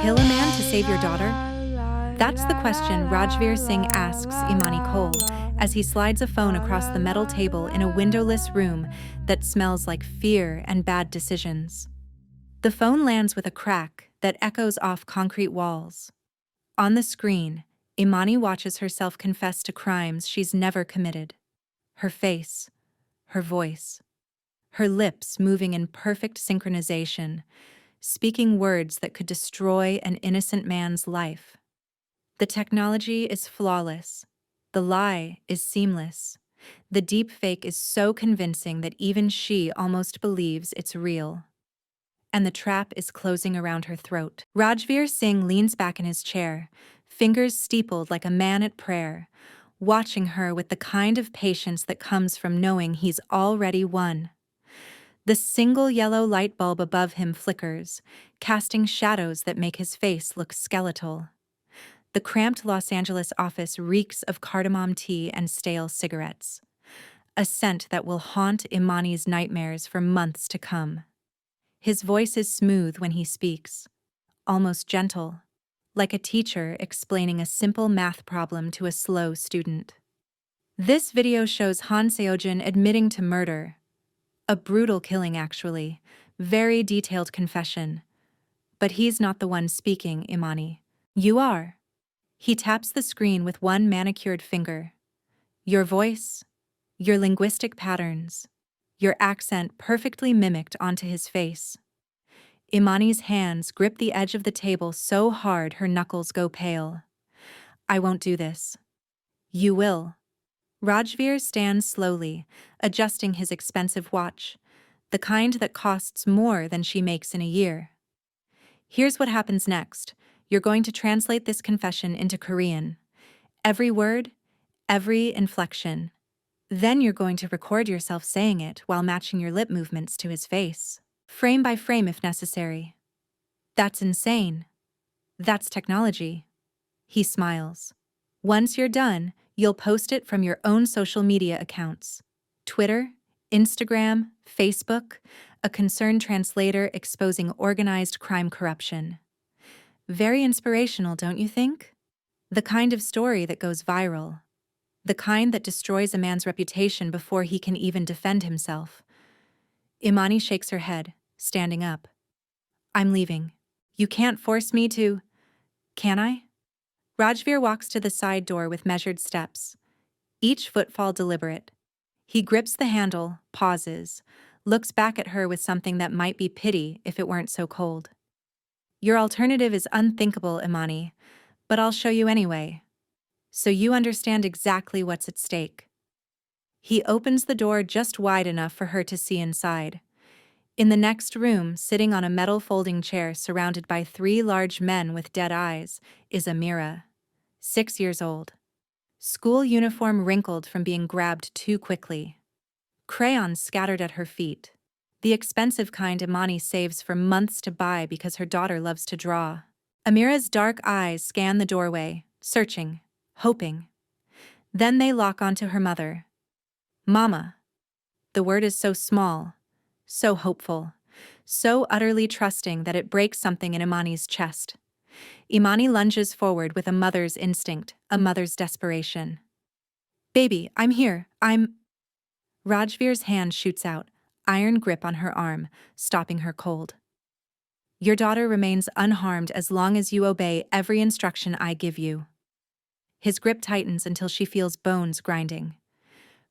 kill a man to save your daughter? That's the question Rajveer Singh asks Imani Cole as he slides a phone across the metal table in a windowless room that smells like fear and bad decisions. The phone lands with a crack that echoes off concrete walls. On the screen, Imani watches herself confess to crimes she's never committed. Her face, her voice, her lips moving in perfect synchronization, speaking words that could destroy an innocent man's life. The technology is flawless. The lie is seamless. The deepfake is so convincing that even she almost believes it's real. And the trap is closing around her throat. Rajveer Singh leans back in his chair, fingers steepled like a man at prayer, watching her with the kind of patience that comes from knowing he's already won. The single yellow light bulb above him flickers, casting shadows that make his face look skeletal. The cramped Los Angeles office reeks of cardamom tea and stale cigarettes, a scent that will haunt Imani's nightmares for months to come. His voice is smooth when he speaks, almost gentle, like a teacher explaining a simple math problem to a slow student. This video shows Han Seojun admitting to murder. A brutal killing, actually. Very detailed confession. But he's not the one speaking, Imani. You are. He taps the screen with one manicured finger. Your voice, your linguistic patterns, your accent perfectly mimicked onto his face. Imani's hands grip the edge of the table so hard her knuckles go pale. I won't do this. You will. Rajveer stands slowly, adjusting his expensive watch, the kind that costs more than she makes in a year. Here's what happens next. You're going to translate this confession into Korean. Every word, every inflection. Then you're going to record yourself saying it while matching your lip movements to his face, frame by frame if necessary. That's insane. That's technology. He smiles. Once you're done, you'll post it from your own social media accounts. Twitter, Instagram, Facebook, a concerned translator exposing organized crime corruption. Very inspirational, don't you think? The kind of story that goes viral. The kind that destroys a man's reputation before he can even defend himself. Imani shakes her head, standing up. I'm leaving. You can't force me to... Can I? Rajveer walks to the side door with measured steps, each footfall deliberate. He grips the handle, pauses, looks back at her with something that might be pity if it weren't so cold. Your alternative is unthinkable, Imani, but I'll show you anyway, so you understand exactly what's at stake. He opens the door just wide enough for her to see inside. In the next room, sitting on a metal folding chair surrounded by 3 large men with dead eyes, is Amira, 6 years old. School uniform wrinkled from being grabbed too quickly. Crayons scattered at her feet. The expensive kind Imani saves for months to buy because her daughter loves to draw. Amira's dark eyes scan the doorway, searching, hoping. Then they lock onto her mother. Mama. The word is so small, so hopeful, so utterly trusting that it breaks something in Imani's chest. Imani lunges forward with a mother's instinct, a mother's desperation. Baby, I'm here, Rajveer's hand shoots out, iron grip on her arm, stopping her cold. Your daughter remains unharmed as long as you obey every instruction I give you. His grip tightens until she feels bones grinding.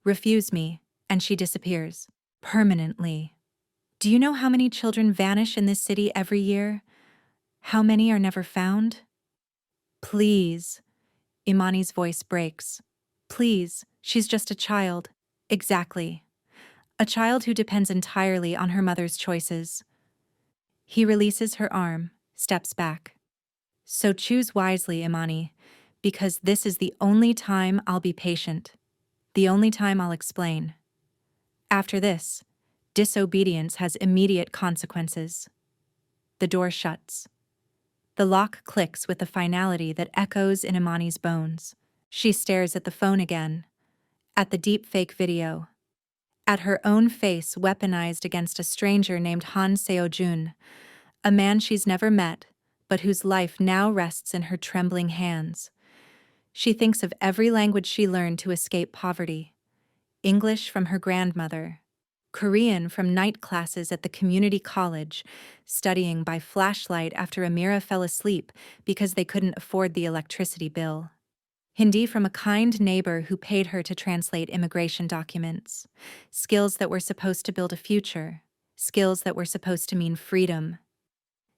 Refuse me, and she disappears. Permanently. Do you know how many children vanish in this city every year? How many are never found? Please. Imani's voice breaks. Please, she's just a child. Exactly. A child who depends entirely on her mother's choices. He releases her arm, steps back. So choose wisely, Imani, because this is the only time I'll be patient. The only time I'll explain. After this, disobedience has immediate consequences. The door shuts. The lock clicks with a finality that echoes in Imani's bones. She stares at the phone again, at the deepfake video, at her own face weaponized against a stranger named Han Seojun, a man she's never met, but whose life now rests in her trembling hands. She thinks of every language she learned to escape poverty. English from her grandmother, Korean from night classes at the community college, studying by flashlight after Amira fell asleep because they couldn't afford the electricity bill. Hindi from a kind neighbor who paid her to translate immigration documents. Skills that were supposed to build a future. Skills that were supposed to mean freedom.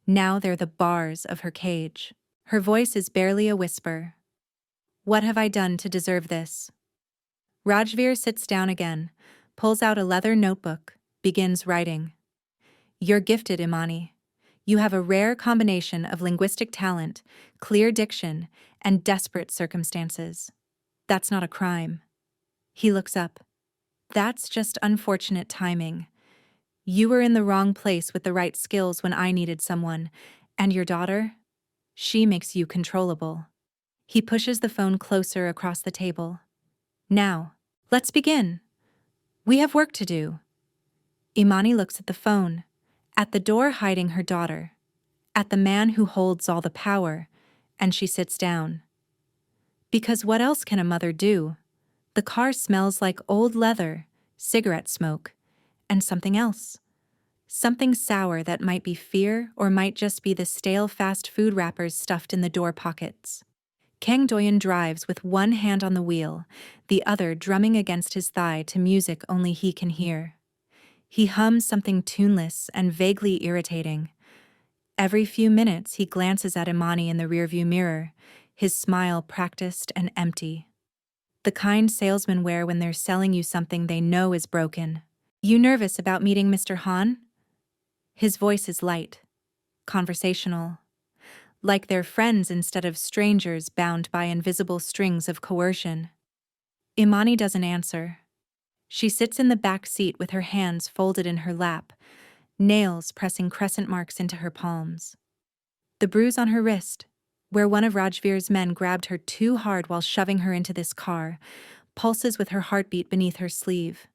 Now they're the bars of her cage. Her voice is barely a whisper. What have I done to deserve this? Rajveer sits down again, pulls out a leather notebook, begins writing. You're gifted, Imani. You have a rare combination of linguistic talent, clear diction, and desperate circumstances. That's not a crime. He looks up. That's just unfortunate timing. You were in the wrong place with the right skills when I needed someone, and your daughter? She makes you controllable. He pushes the phone closer across the table. Now, let's begin. We have work to do. Imani looks at the phone, at the door hiding her daughter, at the man who holds all the power, and she sits down. Because what else can a mother do? The car smells like old leather, cigarette smoke, and something else. Something sour that might be fear or might just be the stale fast food wrappers stuffed in the door pockets. Kang Doyen drives with one hand on the wheel, the other drumming against his thigh to music only he can hear. He hums something tuneless and vaguely irritating. Every few minutes he glances at Imani in the rearview mirror, his smile practiced and empty. The kind salesmen wear when they're selling you something they know is broken. You nervous about meeting Mr. Han? His voice is light, conversational. Like they're friends instead of strangers bound by invisible strings of coercion. Imani doesn't answer. She sits in the back seat with her hands folded in her lap, nails pressing crescent marks into her palms. The bruise on her wrist, where one of Rajveer's men grabbed her too hard while shoving her into this car, pulses with her heartbeat beneath her sleeve.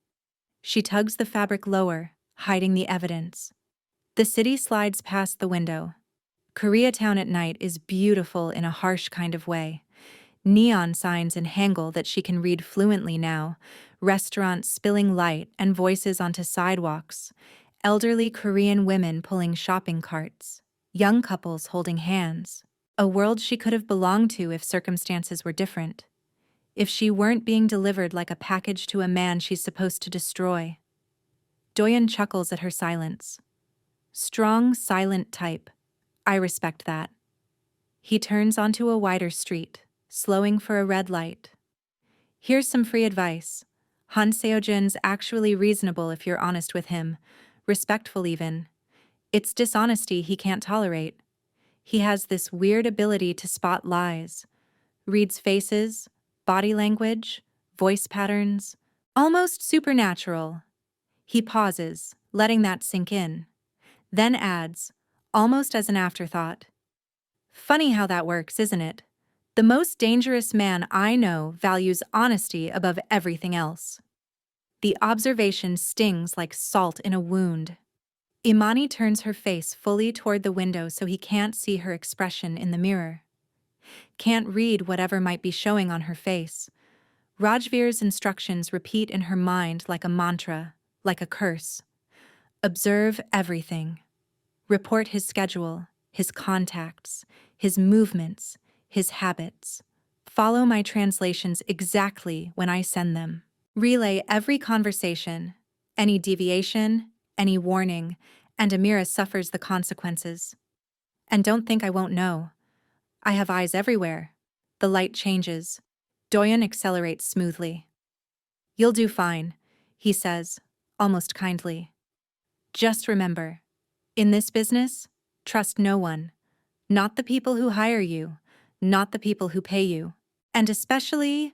She tugs the fabric lower, hiding the evidence. The city slides past the window. Koreatown at night is beautiful in a harsh kind of way. Neon signs in Hangul that she can read fluently now, restaurants spilling light and voices onto sidewalks, elderly Korean women pulling shopping carts, young couples holding hands. A world she could have belonged to if circumstances were different. If she weren't being delivered like a package to a man she's supposed to destroy. Doyen chuckles at her silence. Strong, silent type. I respect that. He turns onto a wider street, slowing for a red light. Here's some free advice. Han Seojin's actually reasonable if you're honest with him, respectful even. It's dishonesty he can't tolerate. He has this weird ability to spot lies. Reads faces, body language, voice patterns. Almost supernatural. He pauses, letting that sink in. Then adds, almost as an afterthought. Funny how that works, isn't it? The most dangerous man I know values honesty above everything else. The observation stings like salt in a wound. Imani turns her face fully toward the window so he can't see her expression in the mirror. Can't read whatever might be showing on her face. Rajveer's instructions repeat in her mind like a mantra, like a curse. Observe everything. Report his schedule, his contacts, his movements, his habits. Follow my translations exactly when I send them. Relay every conversation, any deviation, any warning, and Amira suffers the consequences. And don't think I won't know. I have eyes everywhere. The light changes. Doyen accelerates smoothly. You'll do fine, he says, almost kindly. Just remember, in this business, trust no one. Not the people who hire you, not the people who pay you. And especially...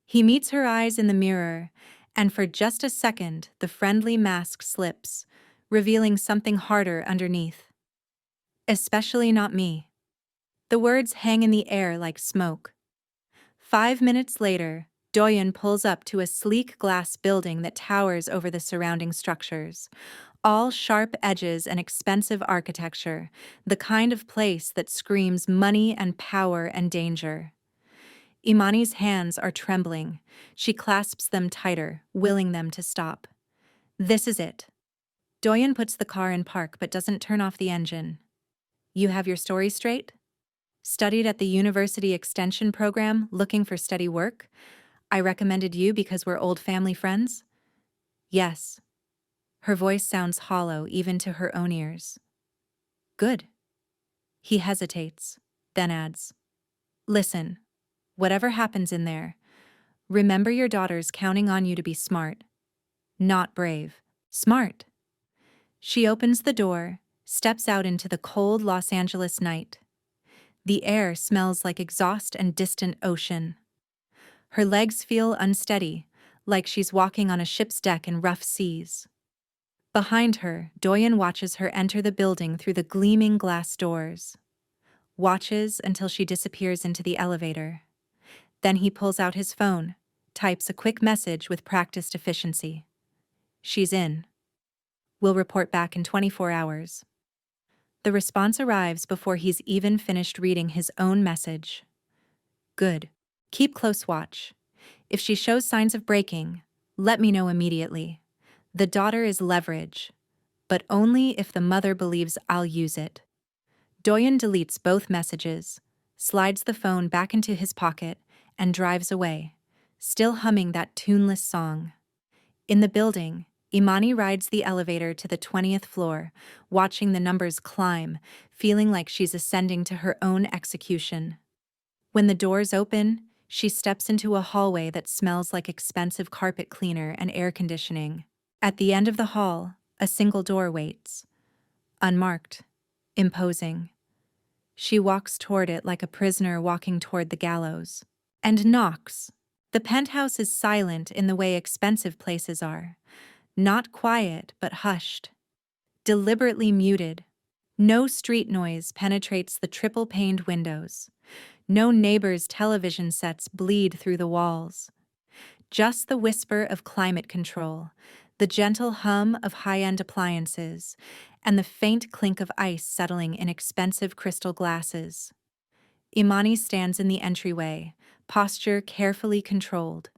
He meets her eyes in the mirror, and for just a second the friendly mask slips, revealing something harder underneath. Especially not me. The words hang in the air like smoke. 5 minutes later, Doyen pulls up to a sleek glass building that towers over the surrounding structures. All sharp edges and expensive architecture, the kind of place that screams money and power and danger. Imani's hands are trembling. She clasps them tighter, willing them to stop. This is it. Doyen puts the car in park but doesn't turn off the engine. You have your story straight? Studied at the university extension program looking for steady work? I recommended you because we're old family friends? Yes. Her voice sounds hollow even to her own ears. Good. He hesitates, then adds, listen, whatever happens in there, remember your daughter's counting on you to be smart. Not brave. Smart. She opens the door, steps out into the cold Los Angeles night. The air smells like exhaust and distant ocean. Her legs feel unsteady, like she's walking on a ship's deck in rough seas. Behind her, Doyen watches her enter the building through the gleaming glass doors. Watches until she disappears into the elevator. Then he pulls out his phone, types a quick message with practiced efficiency. She's in. We'll report back in 24 hours. The response arrives before he's even finished reading his own message. Good. Keep close watch. If she shows signs of breaking, let me know immediately. The daughter is leverage, but only if the mother believes I'll use it. Doyen deletes both messages, slides the phone back into his pocket, and drives away, still humming that tuneless song. In the building, Imani rides the elevator to the 20th floor, watching the numbers climb, feeling like she's ascending to her own execution. When the doors open, she steps into a hallway that smells like expensive carpet cleaner and air conditioning. At the end of the hall, a single door waits. Unmarked, imposing. She walks toward it like a prisoner walking toward the gallows. And knocks. The penthouse is silent in the way expensive places are. Not quiet, but hushed. Deliberately muted. No street noise penetrates the triple-paned windows. No neighbor's television sets bleed through the walls. Just the whisper of climate control, the gentle hum of high-end appliances, and the faint clink of ice settling in expensive crystal glasses. Imani stands in the entryway, posture carefully controlled.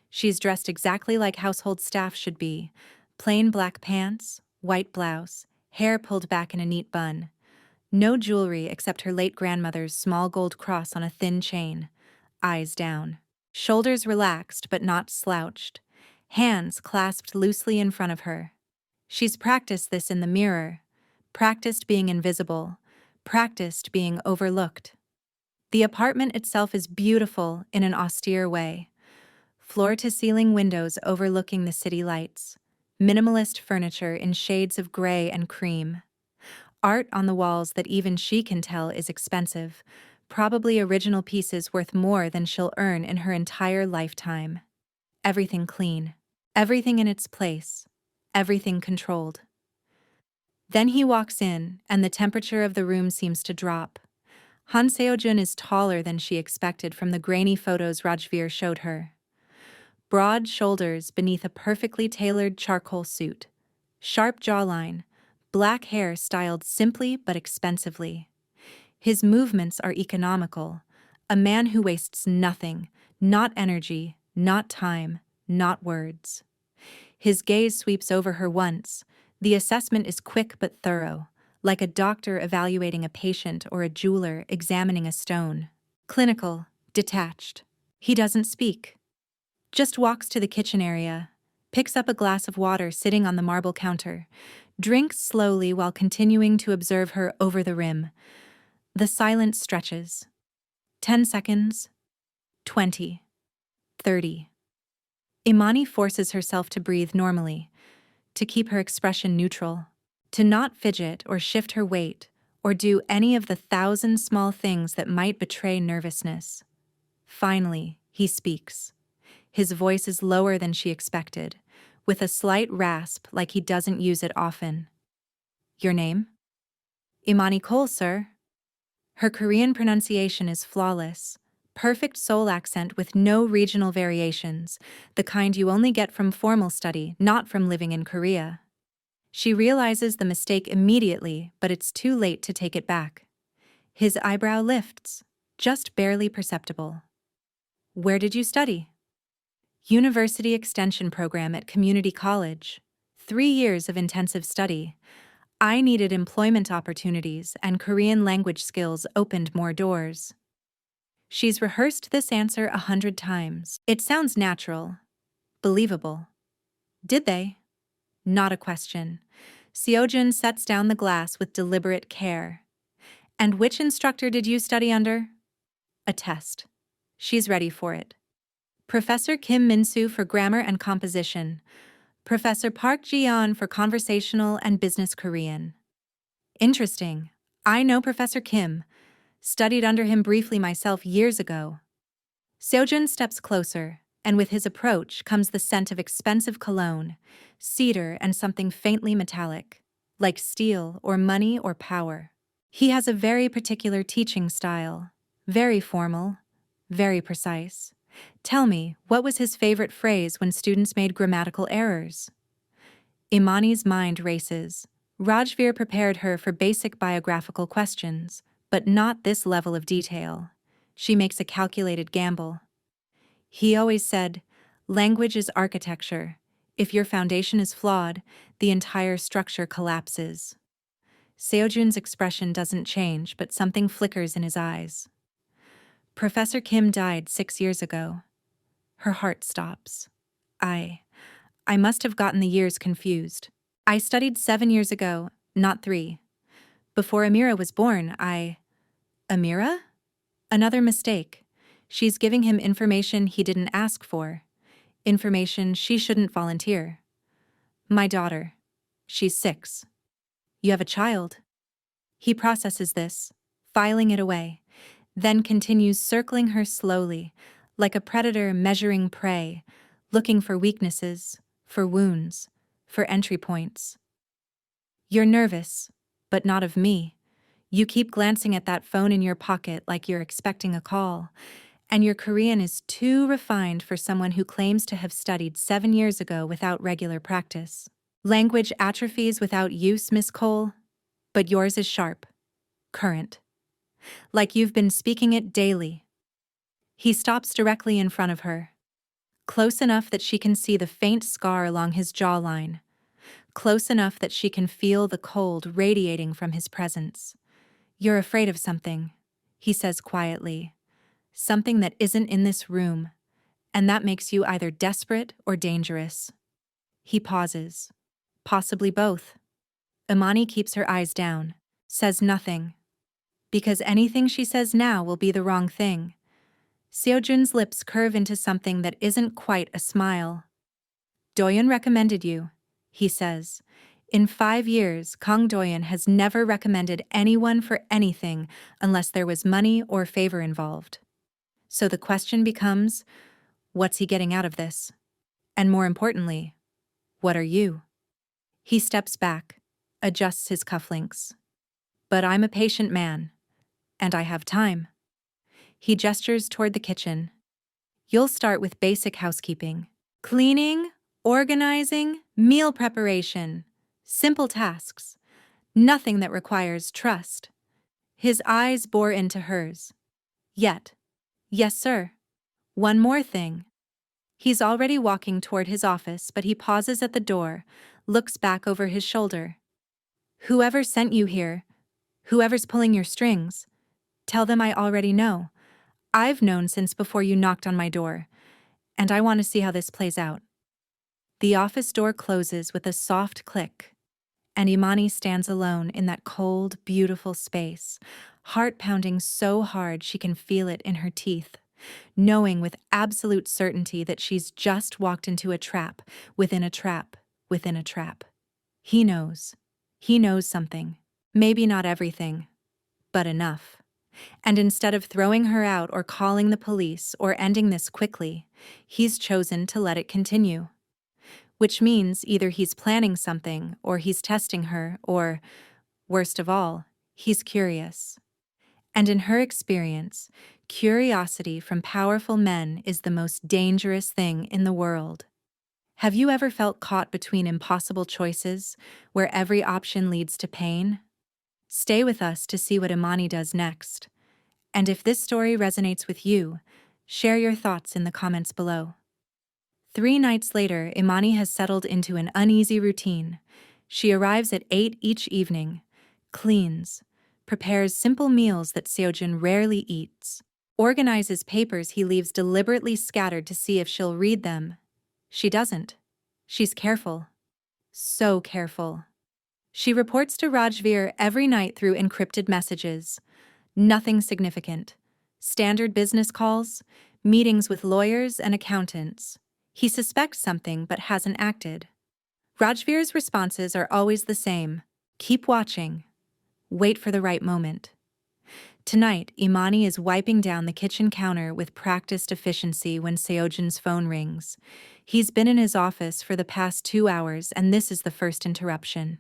She's dressed exactly like household staff should be. Plain black pants, white blouse, hair pulled back in a neat bun. No jewelry except her late grandmother's small gold cross on a thin chain. Eyes down. Shoulders relaxed but not slouched. Hands clasped loosely in front of her. She's practiced this in the mirror. Practiced being invisible. Practiced being overlooked. The apartment itself is beautiful in an austere way. Floor-to-ceiling windows overlooking the city lights. Minimalist furniture in shades of gray and cream. Art on the walls that even she can tell is expensive. Probably original pieces worth more than she'll earn in her entire lifetime. Everything clean. Everything in its place. Everything controlled. Then he walks in, and the temperature of the room seems to drop. Han Seo-jun is taller than she expected from the grainy photos Rajveer showed her. Broad shoulders beneath a perfectly tailored charcoal suit. Sharp jawline, black hair styled simply but expensively. His movements are economical. A man who wastes nothing, not energy, not time, not words. His gaze sweeps over her once. The assessment is quick but thorough, like a doctor evaluating a patient or a jeweler examining a stone. Clinical, detached. He doesn't speak. Just walks to the kitchen area, picks up a glass of water sitting on the marble counter, drinks slowly while continuing to observe her over the rim. The silence stretches. 10 seconds. 20. 30. Imani forces herself to breathe normally, to keep her expression neutral, to not fidget or shift her weight or do any of the 1,000 small things that might betray nervousness. Finally, he speaks. His voice is lower than she expected, with a slight rasp like he doesn't use it often. Your name? Imani Cole, sir. Her Korean pronunciation is flawless. Perfect Seoul accent with no regional variations, the kind you only get from formal study, not from living in Korea. She realizes the mistake immediately, but it's too late to take it back. His eyebrow lifts, just barely perceptible. Where did you study? University Extension Program at Community College. 3 years of intensive study. I needed employment opportunities, and Korean language skills opened more doors. She's rehearsed this answer 100 times. It sounds natural, believable. Did they? Not a question. Seojun sets down the glass with deliberate care. And which instructor did you study under? A test. She's ready for it. Professor Kim Min-soo for grammar and composition. Professor Park Ji-yeon for conversational and business Korean. Interesting. I know Professor Kim. Studied under him briefly myself years ago. Seojun steps closer, and with his approach comes the scent of expensive cologne, cedar and something faintly metallic, like steel or money or power. He has a very particular teaching style, very formal, very precise. Tell me, what was his favorite phrase when students made grammatical errors? Imani's mind races. Rajveer prepared her for basic biographical questions, but not this level of detail. She makes a calculated gamble. He always said, language is architecture. If your foundation is flawed, the entire structure collapses. Seojun's expression doesn't change, but something flickers in his eyes. Professor Kim died 6 years ago. Her heart stops. I must have gotten the years confused. I studied 7 years ago, not 3. Before Amira was born, Amira? Another mistake. She's giving him information he didn't ask for. Information she shouldn't volunteer. My daughter. She's 6. You have a child. He processes this, filing it away, then continues circling her slowly, like a predator measuring prey, looking for weaknesses, for wounds, for entry points. You're nervous, but not of me. You keep glancing at that phone in your pocket like you're expecting a call, and your Korean is too refined for someone who claims to have studied 7 years ago without regular practice. Language atrophies without use, Miss Cole, but yours is sharp, current. Like you've been speaking it daily. He stops directly in front of her, close enough that she can see the faint scar along his jawline, close enough that she can feel the cold radiating from his presence. You're afraid of something, he says quietly, something that isn't in this room, and that makes you either desperate or dangerous. He pauses, possibly both. Imani keeps her eyes down, says nothing, because anything she says now will be the wrong thing. Seojun's lips curve into something that isn't quite a smile. Doyeon recommended you, he says. In 5 years, Kang Doyeon has never recommended anyone for anything unless there was money or favor involved. So the question becomes, what's he getting out of this? And more importantly, what are you? He steps back, adjusts his cufflinks. But I'm a patient man, and I have time. He gestures toward the kitchen. You'll start with basic housekeeping. Cleaning, organizing, meal preparation. Simple tasks. Nothing that requires trust. His eyes bore into hers. Yet. Yes, sir. One more thing. He's already walking toward his office, but he pauses at the door, looks back over his shoulder. Whoever sent you here, whoever's pulling your strings, tell them I already know. I've known since before you knocked on my door, and I want to see how this plays out. The office door closes with a soft click, and Imani stands alone in that cold, beautiful space, heart pounding so hard she can feel it in her teeth, knowing with absolute certainty that she's just walked into a trap, within a trap, within a trap. He knows. He knows something. Maybe not everything, but enough. And instead of throwing her out or calling the police or ending this quickly, he's chosen to let it continue. Which means either he's planning something, or he's testing her, or, worst of all, he's curious. And in her experience, curiosity from powerful men is the most dangerous thing in the world. Have you ever felt caught between impossible choices, where every option leads to pain? Stay with us to see what Imani does next. And if this story resonates with you, share your thoughts in the comments below. 3 nights later, Imani has settled into an uneasy routine. She arrives at 8 each evening, cleans, prepares simple meals that Seojun rarely eats, organizes papers he leaves deliberately scattered to see if she'll read them. She doesn't. She's careful. So careful. She reports to Rajveer every night through encrypted messages. Nothing significant. Standard business calls, meetings with lawyers and accountants. He suspects something but hasn't acted. Rajveer's responses are always the same. Keep watching. Wait for the right moment. Tonight, Imani is wiping down the kitchen counter with practiced efficiency when Seojun's phone rings. He's been in his office for the past 2 hours, and this is the first interruption.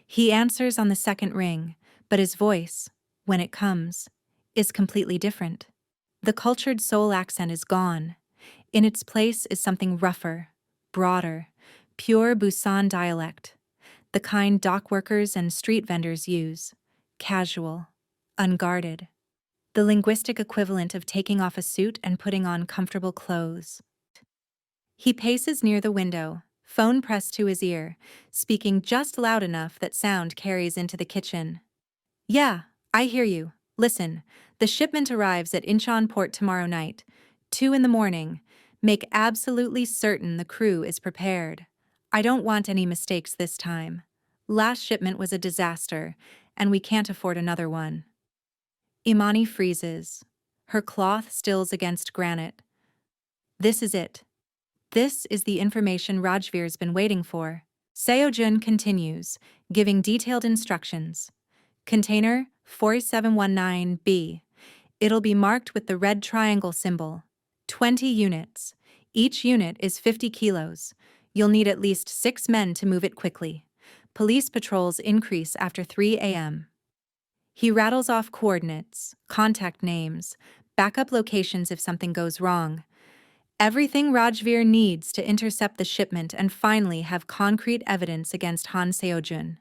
He answers on the second ring, but his voice, when it comes, is completely different. The cultured Seoul accent is gone. In its place is something rougher, broader, pure Busan dialect, the kind dock workers and street vendors use, casual, unguarded, the linguistic equivalent of taking off a suit and putting on comfortable clothes. He paces near the window, phone pressed to his ear, speaking just loud enough that sound carries into the kitchen. "Yeah, I hear you. Listen, the shipment arrives at Incheon port tomorrow night, 2 in the morning. Make absolutely certain the crew is prepared. I don't want any mistakes this time. Last shipment was a disaster, and we can't afford another one." Imani freezes. Her cloth stills against granite. This is it. This is the information Rajveer's been waiting for. Seojun continues, giving detailed instructions. Container 4719B. It'll be marked with the red triangle symbol. 20 units. Each unit is 50 kilos. You'll need at least 6 men to move it quickly. Police patrols increase after 3 a.m. He rattles off coordinates, contact names, backup locations if something goes wrong. Everything Rajveer needs to intercept the shipment and finally have concrete evidence against Han Seojun.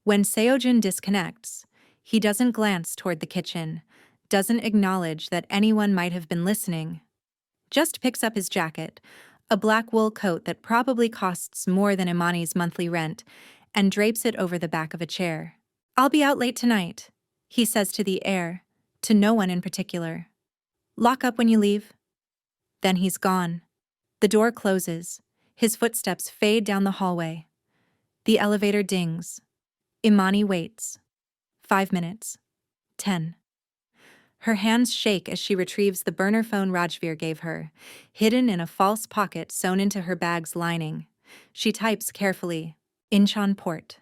When Seojun disconnects, he doesn't glance toward the kitchen, doesn't acknowledge that anyone might have been listening. Just picks up his jacket, a black wool coat that probably costs more than Imani's monthly rent, and drapes it over the back of a chair. "I'll be out late tonight," he says to the air, to no one in particular. "Lock up when you leave." Then he's gone. The door closes. His footsteps fade down the hallway. The elevator dings. Imani waits. 5 minutes. 10. Her hands shake as she retrieves the burner phone Rajveer gave her, hidden in a false pocket sewn into her bag's lining. She types carefully. Incheon port.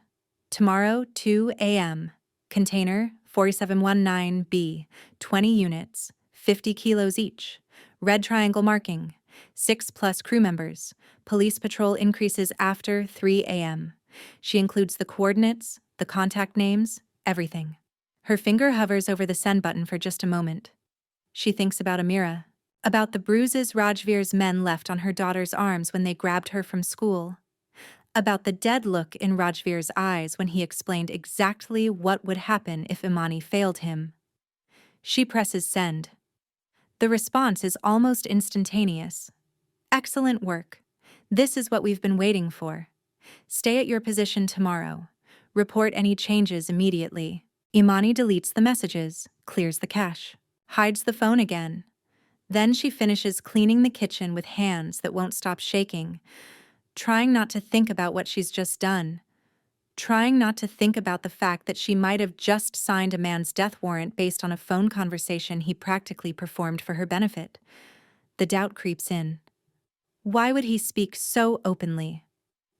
Tomorrow, 2 a.m. Container 4719B. 20 units. 50 kilos each. Red triangle marking. 6+ crew members. Police patrol increases after 3 a.m. She includes the coordinates, the contact names, everything. Her finger hovers over the send button for just a moment. She thinks about Amira, about the bruises Rajveer's men left on her daughter's arms when they grabbed her from school, about the dead look in Rajveer's eyes when he explained exactly what would happen if Imani failed him. She presses send. The response is almost instantaneous. "Excellent work. This is what we've been waiting for. Stay at your position tomorrow. Report any changes immediately." Imani deletes the messages, clears the cache, hides the phone again. Then she finishes cleaning the kitchen with hands that won't stop shaking, trying not to think about what she's just done, trying not to think about the fact that she might have just signed a man's death warrant based on a phone conversation he practically performed for her benefit. The doubt creeps in. Why would he speak so openly?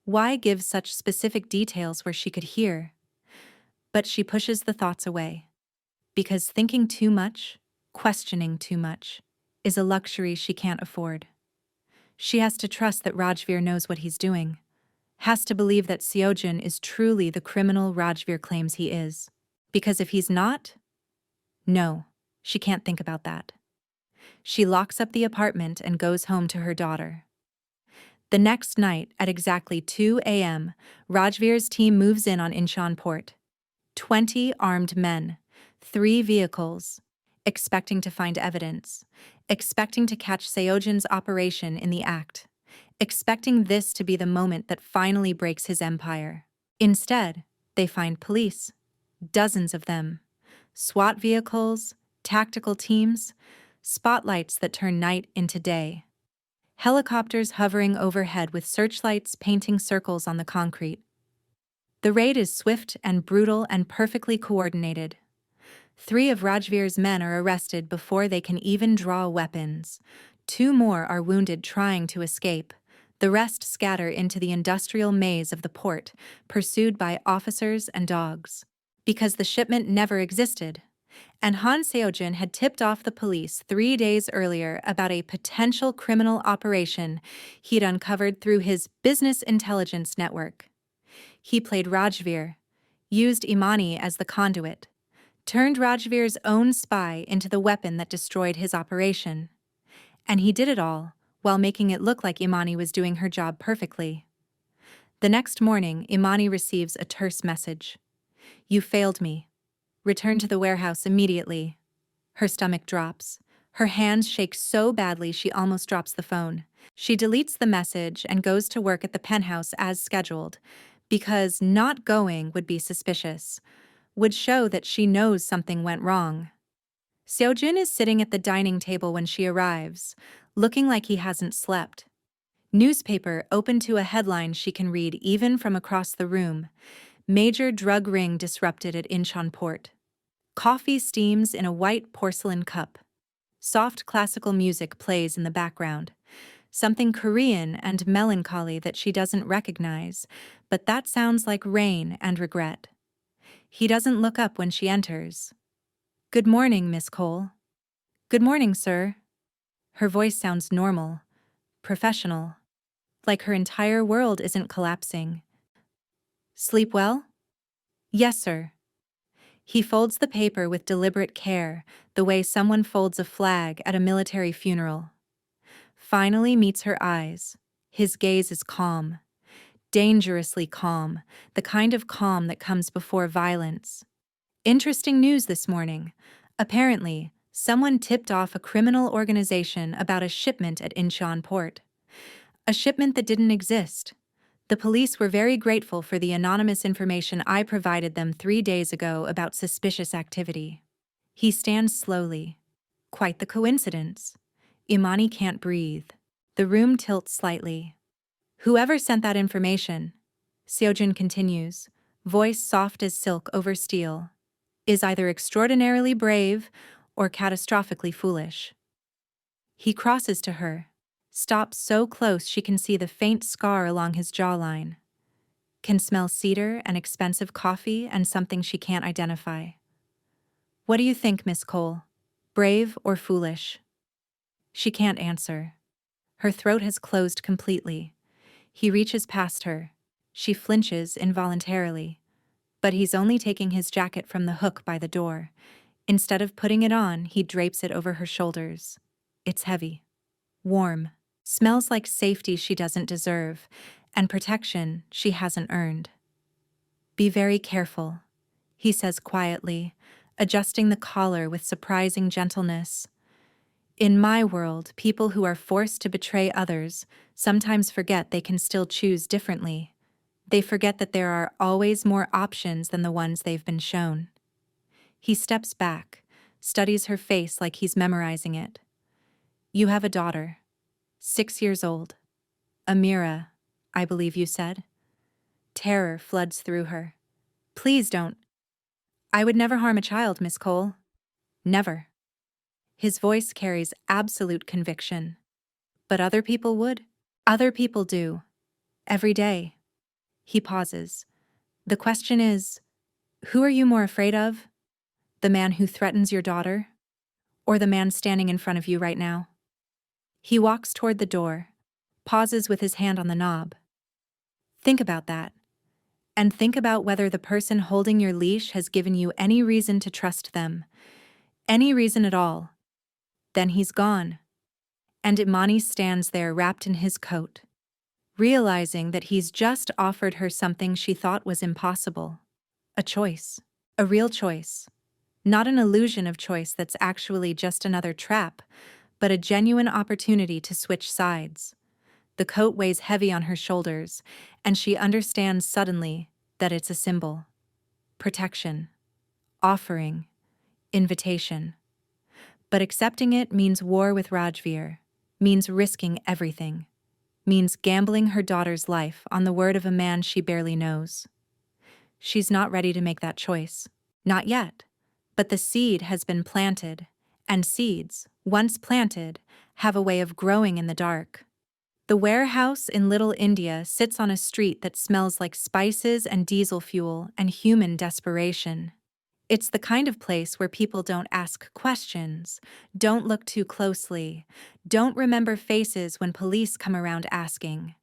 Why give such specific details where she could hear? But she pushes the thoughts away. Because thinking too much, questioning too much, is a luxury she can't afford. She has to trust that Rajveer knows what he's doing, has to believe that Seojun is truly the criminal Rajveer claims he is. Because if he's not, no, she can't think about that. She locks up the apartment and goes home to her daughter. The next night, at exactly 2 a.m., Rajveer's team moves in on Incheon Port. 20 armed men, 3 vehicles, expecting to find evidence, expecting to catch Seojin's operation in the act, expecting this to be the moment that finally breaks his empire. Instead, they find police, dozens of them, SWAT vehicles, tactical teams, spotlights that turn night into day. Helicopters hovering overhead with searchlights painting circles on the concrete. The raid is swift and brutal and perfectly coordinated. 3 of Rajveer's men are arrested before they can even draw weapons. 2 more are wounded trying to escape. The rest scatter into the industrial maze of the port, pursued by officers and dogs. Because the shipment never existed. And Han Seojin had tipped off the police 3 days earlier about a potential criminal operation he'd uncovered through his business intelligence network. He played Rajveer, used Imani as the conduit, turned Rajveer's own spy into the weapon that destroyed his operation. And he did it all while making it look like Imani was doing her job perfectly. The next morning, Imani receives a terse message. "You failed me. Return to the warehouse immediately." Her stomach drops. Her hands shake so badly she almost drops the phone. She deletes the message and goes to work at the penthouse as scheduled, because not going would be suspicious, would show that she knows something went wrong. Seojin is sitting at the dining table when she arrives, looking like he hasn't slept. Newspaper open to a headline she can read even from across the room. Major drug ring disrupted at Incheon Port. Coffee steams in a white porcelain cup. Soft classical music plays in the background. Something Korean and melancholy that she doesn't recognize, but that sounds like rain and regret. He doesn't look up when she enters. "Good morning, Miss Cole." "Good morning, sir." Her voice sounds normal, professional, like her entire world isn't collapsing. "Sleep well?" "Yes, sir." He folds the paper with deliberate care, the way someone folds a flag at a military funeral. Finally meets her eyes. His gaze is calm. Dangerously calm, the kind of calm that comes before violence. Interesting news this morning. Apparently, someone tipped off a criminal organization about a shipment at Incheon Port. A shipment that didn't exist. The police were very grateful for the anonymous information I provided them 3 days ago about suspicious activity. He stands slowly. Quite the coincidence. Imani can't breathe. The room tilts slightly. "Whoever sent that information," Seojin continues, voice soft as silk over steel, "is either extraordinarily brave or catastrophically foolish." He crosses to her, stops so close she can see the faint scar along his jawline, can smell cedar and expensive coffee and something she can't identify. "What do you think, Miss Cole? Brave or foolish?" She can't answer. Her throat has closed completely. He reaches past her. She flinches involuntarily. But he's only taking his jacket from the hook by the door. Instead of putting it on, he drapes it over her shoulders. It's heavy, warm, smells like safety she doesn't deserve, and protection she hasn't earned. "Be very careful," he says quietly, adjusting the collar with surprising gentleness. "In my world, people who are forced to betray others sometimes forget they can still choose differently. They forget that there are always more options than the ones they've been shown." He steps back, studies her face like he's memorizing it. "You have a daughter, 6 years old. Amira, I believe you said." Terror floods through her. "Please don't." "I would never harm a child, Miss Cole. Never." His voice carries absolute conviction. "But other people would. Other people do. Every day." He pauses. "The question is, who are you more afraid of? The man who threatens your daughter? Or the man standing in front of you right now?" He walks toward the door, pauses with his hand on the knob. "Think about that. And think about whether the person holding your leash has given you any reason to trust them. Any reason at all. Then he's gone. And Imani stands there wrapped in his coat. realizing that he's just offered her something she thought was impossible. A choice. A real choice. Not an illusion of choice that's actually just another trap, but a genuine opportunity to switch sides. The coat weighs heavy on her shoulders, and she understands suddenly that it's a symbol. Protection. Offering. Invitation. But accepting it means war with Rajveer, means risking everything, means gambling her daughter's life on the word of a man she barely knows. She's not ready to make that choice. Not yet. But the seed has been planted, and seeds, once planted, have a way of growing in the dark. The warehouse in Little India sits on a street that smells like spices and diesel fuel and human desperation. It's the kind of place where people don't ask questions, don't look too closely, don't remember faces when police come around asking.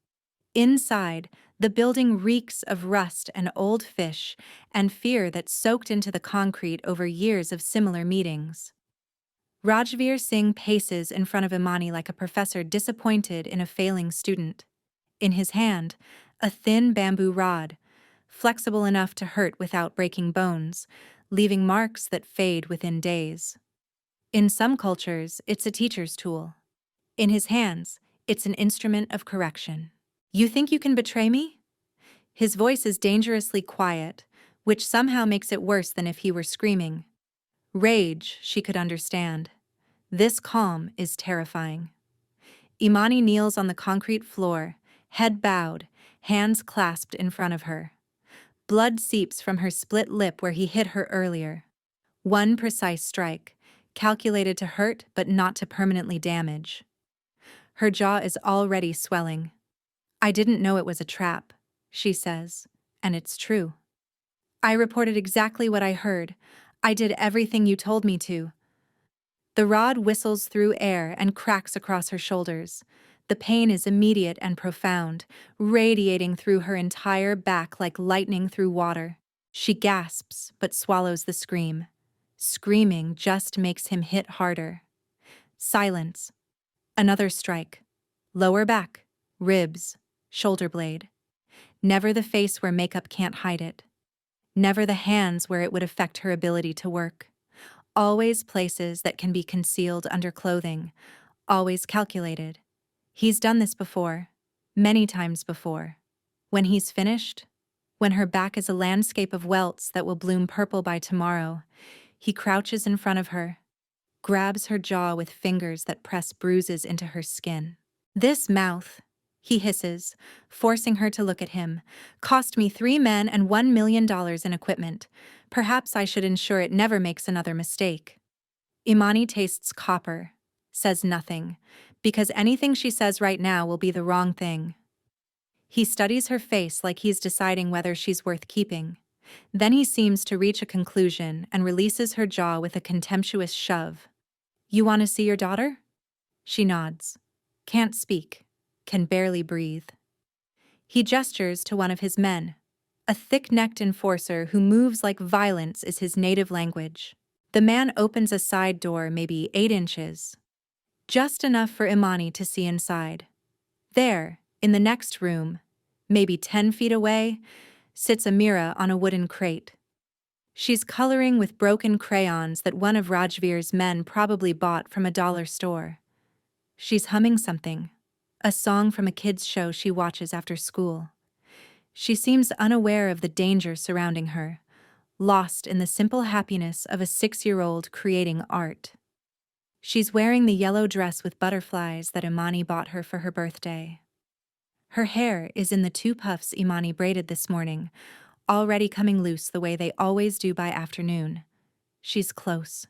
Inside, the building reeks of rust and old fish and fear that's soaked into the concrete over years of similar meetings. Rajveer Singh paces in front of Imani like a professor disappointed in a failing student. In his hand, a thin bamboo rod, flexible enough to hurt without breaking bones, leaving marks that fade within days. In some cultures, it's a teacher's tool. In his hands, it's an instrument of correction. You think you can betray me? His voice is dangerously quiet, which somehow makes it worse than if he were screaming. Rage, she could understand. This calm is terrifying. Imani kneels on the concrete floor, head bowed, hands clasped in front of her. Blood seeps from her split lip where he hit her earlier. One precise strike, calculated to hurt but not to permanently damage. Her jaw is already swelling. I didn't know it was a trap, she says, and it's true. I reported exactly what I heard. I did everything you told me to. The rod whistles through air and cracks across her shoulders. The pain is immediate and profound, radiating through her entire back like lightning through water. She gasps, but swallows the scream. Screaming just makes him hit harder. Silence. Another strike. Lower back, ribs, shoulder blade. Never the face where makeup can't hide it. Never the hands where it would affect her ability to work. Always places that can be concealed under clothing. Always calculated. He's done this before. Many times before. When he's finished, when her back is a landscape of welts that will bloom purple by tomorrow, he crouches in front of her, grabs her jaw with fingers that press bruises into her skin. This mouth, he hisses, forcing her to look at him, cost me 3 men and $1 million in equipment. Perhaps I should ensure it never makes another mistake. Imani tastes copper, says nothing, because anything she says right now will be the wrong thing. He studies her face like he's deciding whether she's worth keeping. Then he seems to reach a conclusion and releases her jaw with a contemptuous shove. You want to see your daughter? She nods. Can't speak. Can barely breathe. He gestures to one of his men, a thick-necked enforcer who moves like violence is his native language. The man opens a side door maybe 8 inches. Just enough for Imani to see inside. There, in the next room, maybe 10 feet away, sits Amira on a wooden crate. She's coloring with broken crayons that one of Rajveer's men probably bought from a dollar store. She's humming something, a song from a kids' show she watches after school. She seems unaware of the danger surrounding her, lost in the simple happiness of a 6-year-old creating art. She's wearing the yellow dress with butterflies that Imani bought her for her birthday. Her hair is in the 2 puffs Imani braided this morning, already coming loose the way they always do by afternoon. She's close.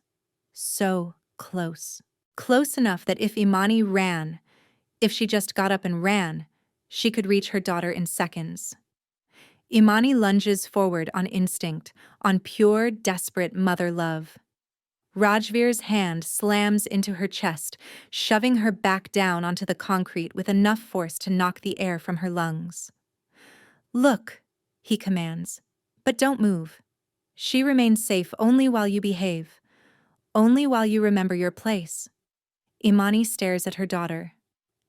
So close. Close enough that if Imani ran, if she just got up and ran, she could reach her daughter in seconds. Imani lunges forward on instinct, on pure, desperate mother love. Rajveer's hand slams into her chest, shoving her back down onto the concrete with enough force to knock the air from her lungs. Look, he commands, but don't move. She remains safe only while you behave, only while you remember your place. Imani stares at her daughter.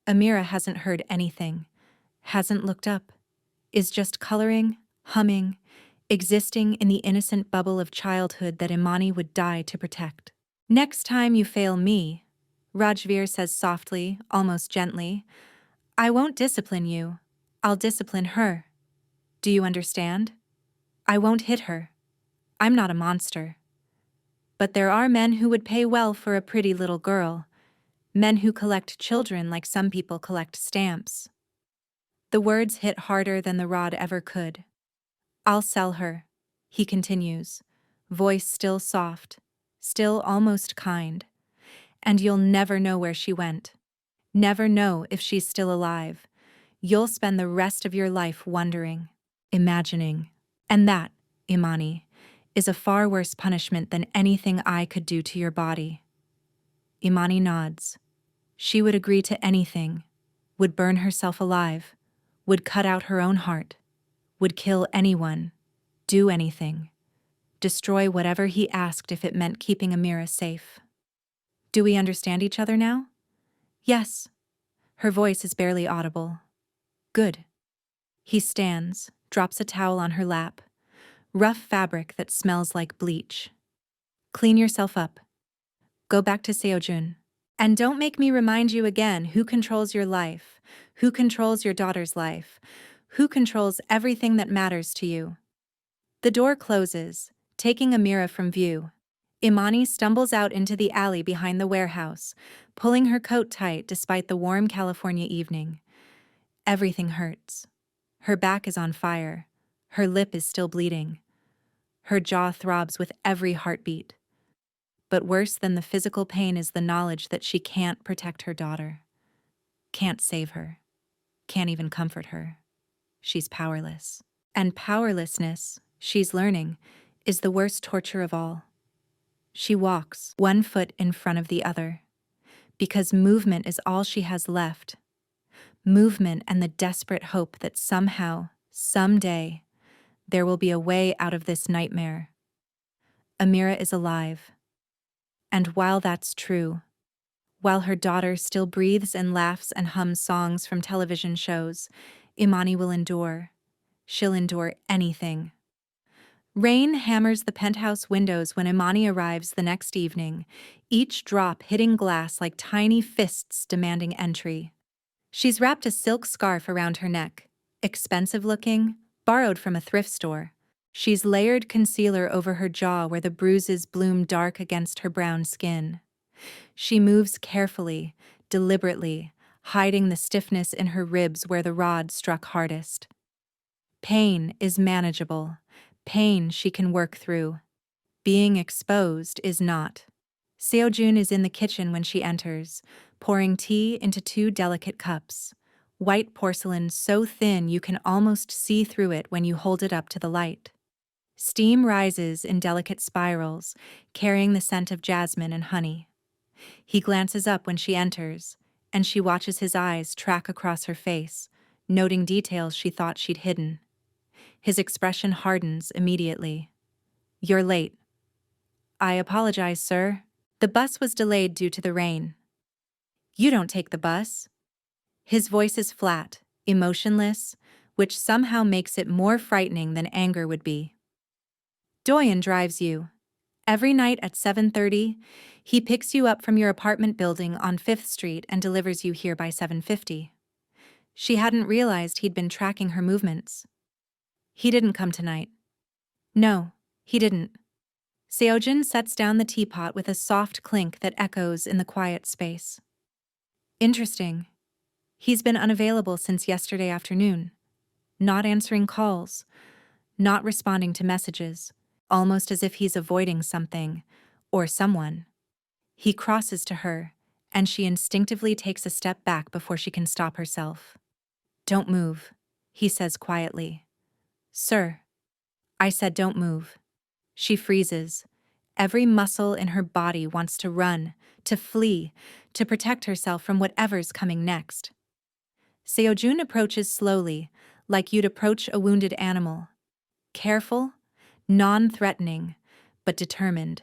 Amira hasn't heard anything. hasn't looked up, is just coloring, humming, existing in the innocent bubble of childhood that Imani would die to protect. Next time you fail me, Rajveer says softly, almost gently, I won't discipline you. I'll discipline her. Do you understand? I won't hit her. I'm not a monster. But there are men who would pay well for a pretty little girl. Men who collect children like some people collect stamps. The words hit harder than the rod ever could. I'll sell her, he continues, voice still soft, still almost kind. And you'll never know where she went. Never know if she's still alive. You'll spend the rest of your life wondering, imagining. And that, Imani, is a far worse punishment than anything I could do to your body. Imani nods. She would agree to anything, would burn herself alive, would cut out her own heart, would kill anyone, do anything, destroy whatever he asked if it meant keeping Amira safe. Do we understand each other now? Yes. Her voice is barely audible. Good. He stands, drops a towel on her lap. Rough fabric that smells like bleach. Clean yourself up. Go back to Seojun. And don't make me remind you again who controls your life, who controls your daughter's life, who controls everything that matters to you. The door closes, taking Amira from view. Imani stumbles out into the alley behind the warehouse, pulling her coat tight despite the warm California evening. Everything hurts. Her back is on fire. Her lip is still bleeding. Her jaw throbs with every heartbeat. But worse than the physical pain is the knowledge that she can't protect her daughter. Can't save her. Can't even comfort her. She's powerless. And powerlessness, she's learning, is the worst torture of all. She walks, one foot in front of the other, because movement is all she has left. Movement and the desperate hope that somehow, someday, there will be a way out of this nightmare. Amira is alive. And while that's true, while her daughter still breathes and laughs and hums songs from television shows, Imani will endure. She'll endure anything. Rain hammers the penthouse windows when Imani arrives the next evening, each drop hitting glass like tiny fists demanding entry. She's wrapped a silk scarf around her neck, expensive looking, borrowed from a thrift store. She's layered concealer over her jaw where the bruises bloom dark against her brown skin. She moves carefully, deliberately, hiding the stiffness in her ribs where the rod struck hardest. Pain is manageable. Pain she can work through. Being exposed is not. Seojun is in the kitchen when she enters, pouring tea into 2 delicate cups. White porcelain so thin you can almost see through it when you hold it up to the light. Steam rises in delicate spirals, carrying the scent of jasmine and honey. He glances up when she enters, and she watches his eyes track across her face, noting details she thought she'd hidden. His expression hardens immediately. You're late. I apologize, sir. The bus was delayed due to the rain. You don't take the bus. His voice is flat, emotionless, which somehow makes it more frightening than anger would be. Doyen drives you. Every night at 7:30, he picks you up from your apartment building on 5th Street and delivers you here by 7:50. She hadn't realized he'd been tracking her movements. He didn't come tonight. No, he didn't. Seojun sets down the teapot with a soft clink that echoes in the quiet space. Interesting. He's been unavailable since yesterday afternoon. Not answering calls. Not responding to messages. Almost as if he's avoiding something, or someone. He crosses to her, and she instinctively takes a step back before she can stop herself. Don't move, he says quietly. Sir. I said don't move. She freezes. Every muscle in her body wants to run, to flee, to protect herself from whatever's coming next. Seojun approaches slowly, like you'd approach a wounded animal. Careful, non-threatening, but determined.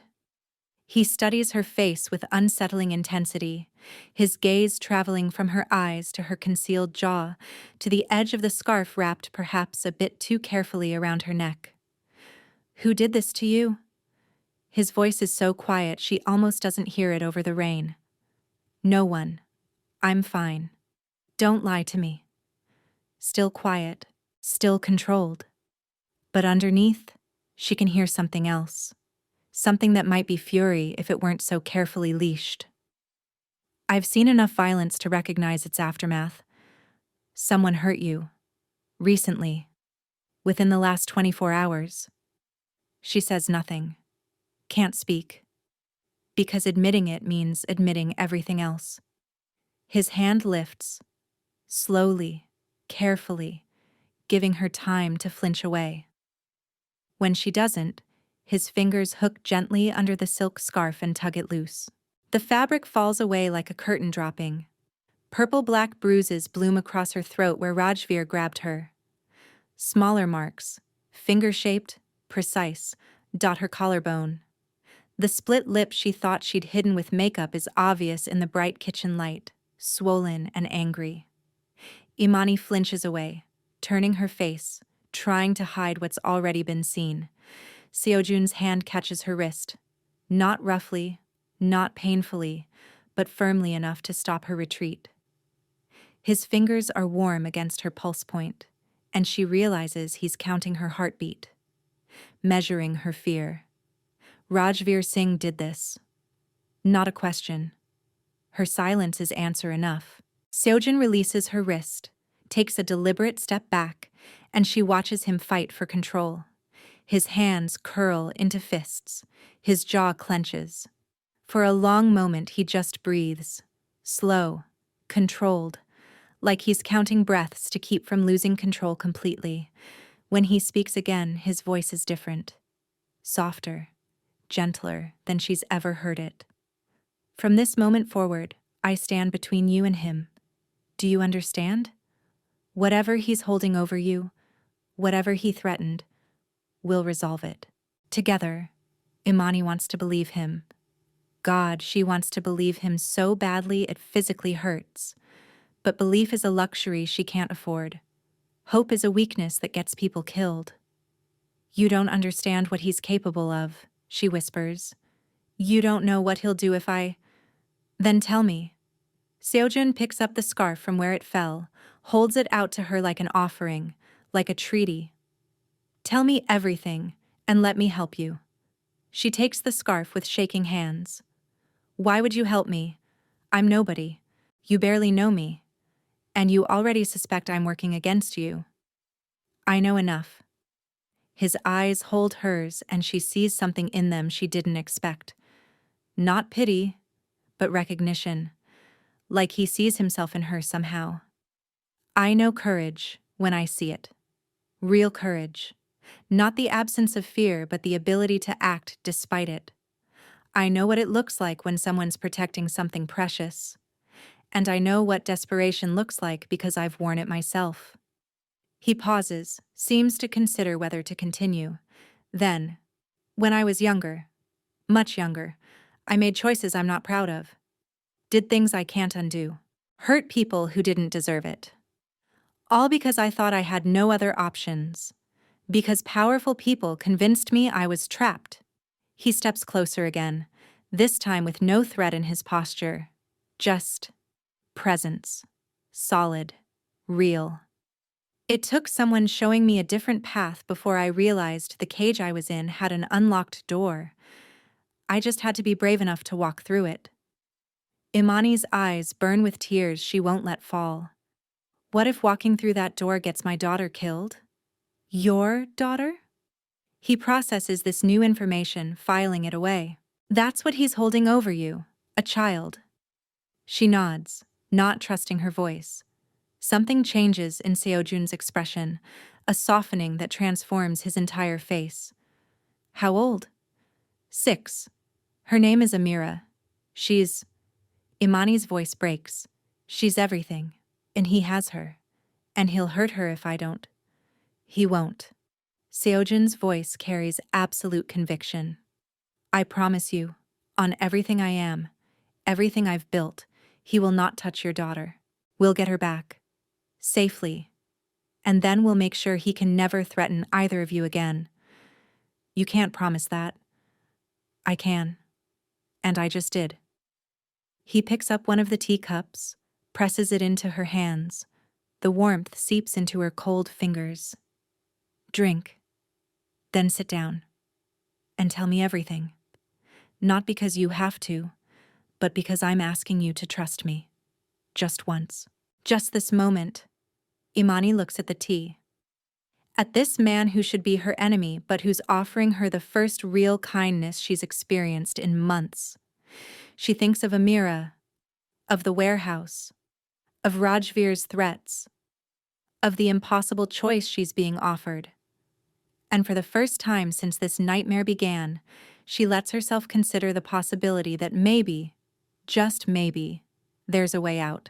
He studies her face with unsettling intensity, his gaze traveling from her eyes to her concealed jaw, to the edge of the scarf wrapped perhaps a bit too carefully around her neck. "Who did this to you?" His voice is so quiet she almost doesn't hear it over the rain. "No one. I'm fine. Don't lie to me." Still quiet, still controlled. But underneath, she can hear something else. Something that might be fury if it weren't so carefully leashed. "I've seen enough violence to recognize its aftermath. Someone hurt you. Recently. Within the last 24 hours. She says nothing. Can't speak. Because admitting it means admitting everything else. His hand lifts. Slowly, carefully, giving her time to flinch away. When she doesn't, his fingers hook gently under the silk scarf and tug it loose. The fabric falls away like a curtain dropping. Purple-black bruises bloom across her throat where Rajveer grabbed her. Smaller marks, finger-shaped, precise, dot her collarbone. The split lip she thought she'd hidden with makeup is obvious in the bright kitchen light, swollen and angry. Imani flinches away, turning her face, trying to hide what's already been seen. Seojun's hand catches her wrist. Not roughly, not painfully, but firmly enough to stop her retreat. His fingers are warm against her pulse point, and she realizes he's counting her heartbeat, measuring her fear. Rajveer Singh did this. Not a question. Her silence is answer enough. Seojun releases her wrist, takes a deliberate step back, and she watches him fight for control. His hands curl into fists. His jaw clenches. For a long moment he just breathes. Slow, controlled, like he's counting breaths to keep from losing control completely. When he speaks again, his voice is different. Softer, gentler than she's ever heard it. "From this moment forward, I stand between you and him. Do you understand? Whatever he's holding over you, whatever he threatened, we'll resolve it. Together." Imani wants to believe him. God, she wants to believe him so badly it physically hurts. But belief is a luxury she can't afford. Hope is a weakness that gets people killed. "You don't understand what he's capable of," she whispers. "You don't know what he'll do if I—" "Then tell me." Seojun picks up the scarf from where it fell, holds it out to her like an offering, like a treaty. "Tell me everything, and let me help you." She takes the scarf with shaking hands. "Why would you help me? I'm nobody. You barely know me. And you already suspect I'm working against you." "I know enough." His eyes hold hers, and she sees something in them she didn't expect. Not pity, but recognition. Like he sees himself in her somehow. "I know courage when I see it. Real courage. Not the absence of fear, but the ability to act despite it. I know what it looks like when someone's protecting something precious. And I know what desperation looks like because I've worn it myself." He pauses, seems to consider whether to continue. Then, "When I was younger, much younger, I made choices I'm not proud of. Did things I can't undo. Hurt people who didn't deserve it. All because I thought I had no other options. Because powerful people convinced me I was trapped." He steps closer again, this time with no threat in his posture. Just presence. Solid. Real. "It took someone showing me a different path before I realized the cage I was in had an unlocked door. I just had to be brave enough to walk through it." Imani's eyes burn with tears she won't let fall. "What if walking through that door gets my daughter killed?" "Your daughter?" He processes this new information, filing it away. "That's what he's holding over you, a child." She nods, not trusting her voice. Something changes in Seojun's expression, a softening that transforms his entire face. "How old?" 6. Her name is Amira. She's... Imani's voice breaks. "She's everything, and he has her. And he'll hurt her if I don't." "He won't." Seojun's voice carries absolute conviction. "I promise you, on everything I am, everything I've built, He will not touch your daughter. We'll get her back. Safely. And then we'll make sure he can never threaten either of you again. You can't promise that. I can. And I just did. He picks up one of the teacups, presses it into her hands. The warmth seeps into her cold fingers. Drink. Then sit down. And tell me everything. Not because you have to, but because I'm asking you to trust me. Just once. Just this moment. Imani looks at the tea. At this man who should be her enemy, but who's offering her the first real kindness she's experienced in months. She thinks of Amira, of the warehouse, of Rajveer's threats, of the impossible choice she's being offered. And for the first time since this nightmare began, she lets herself consider the possibility that maybe, just maybe, there's a way out.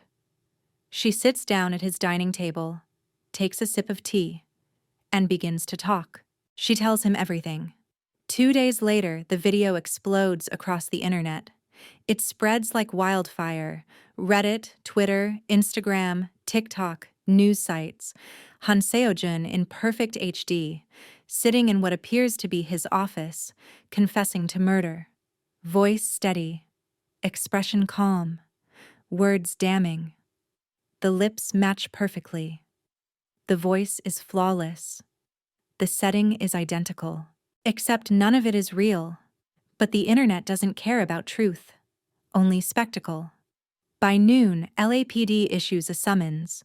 She sits down at his dining table, takes a sip of tea, and begins to talk. She tells him everything. 2 days later, the video explodes across the internet. It spreads like wildfire. Reddit, Twitter, Instagram, TikTok, news sites. Han Seo-jun in perfect HD, sitting in what appears to be his office, confessing to murder. Voice steady, expression calm, words damning. The lips match perfectly. The voice is flawless. The setting is identical. Except none of it is real. But the internet doesn't care about truth, only spectacle. By noon, LAPD issues a summons.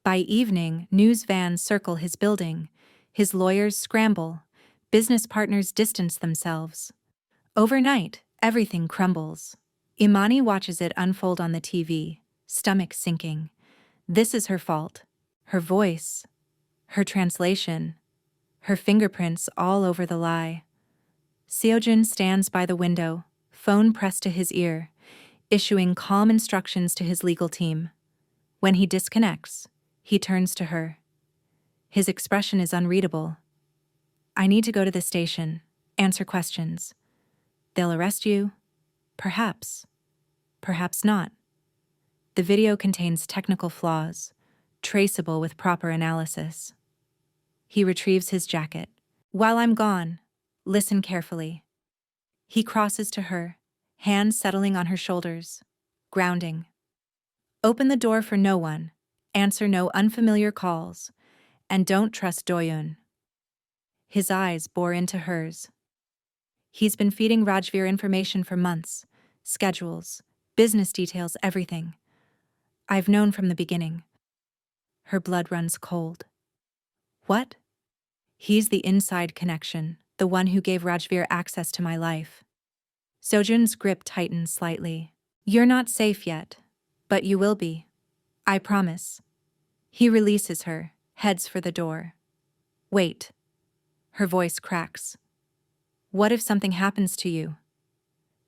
By evening, news vans circle his building. His lawyers scramble. Business partners distance themselves. Overnight, everything crumbles. Imani watches it unfold on the TV, stomach sinking. This is her fault. Her voice. Her translation. Her fingerprints all over the lie. Seojun stands by the window, phone pressed to his ear, issuing calm instructions to his legal team. When he disconnects, he turns to her. His expression is unreadable. I need to go to the station, answer questions. They'll arrest you? Perhaps. Perhaps not. The video contains technical flaws, traceable with proper analysis. He retrieves his jacket. While I'm gone, listen carefully. He crosses to her, hands settling on her shoulders, grounding. Open the door for no one, answer no unfamiliar calls, and don't trust Doyun. His eyes bore into hers. He's been feeding Rajveer information for months, schedules, business details, everything. I've known from the beginning. Her blood runs cold. What? He's the inside connection, the one who gave Rajveer access to my life. Sojun's grip tightens slightly. You're not safe yet, but you will be. I promise. He releases her, heads for the door. Wait. Her voice cracks. What if something happens to you?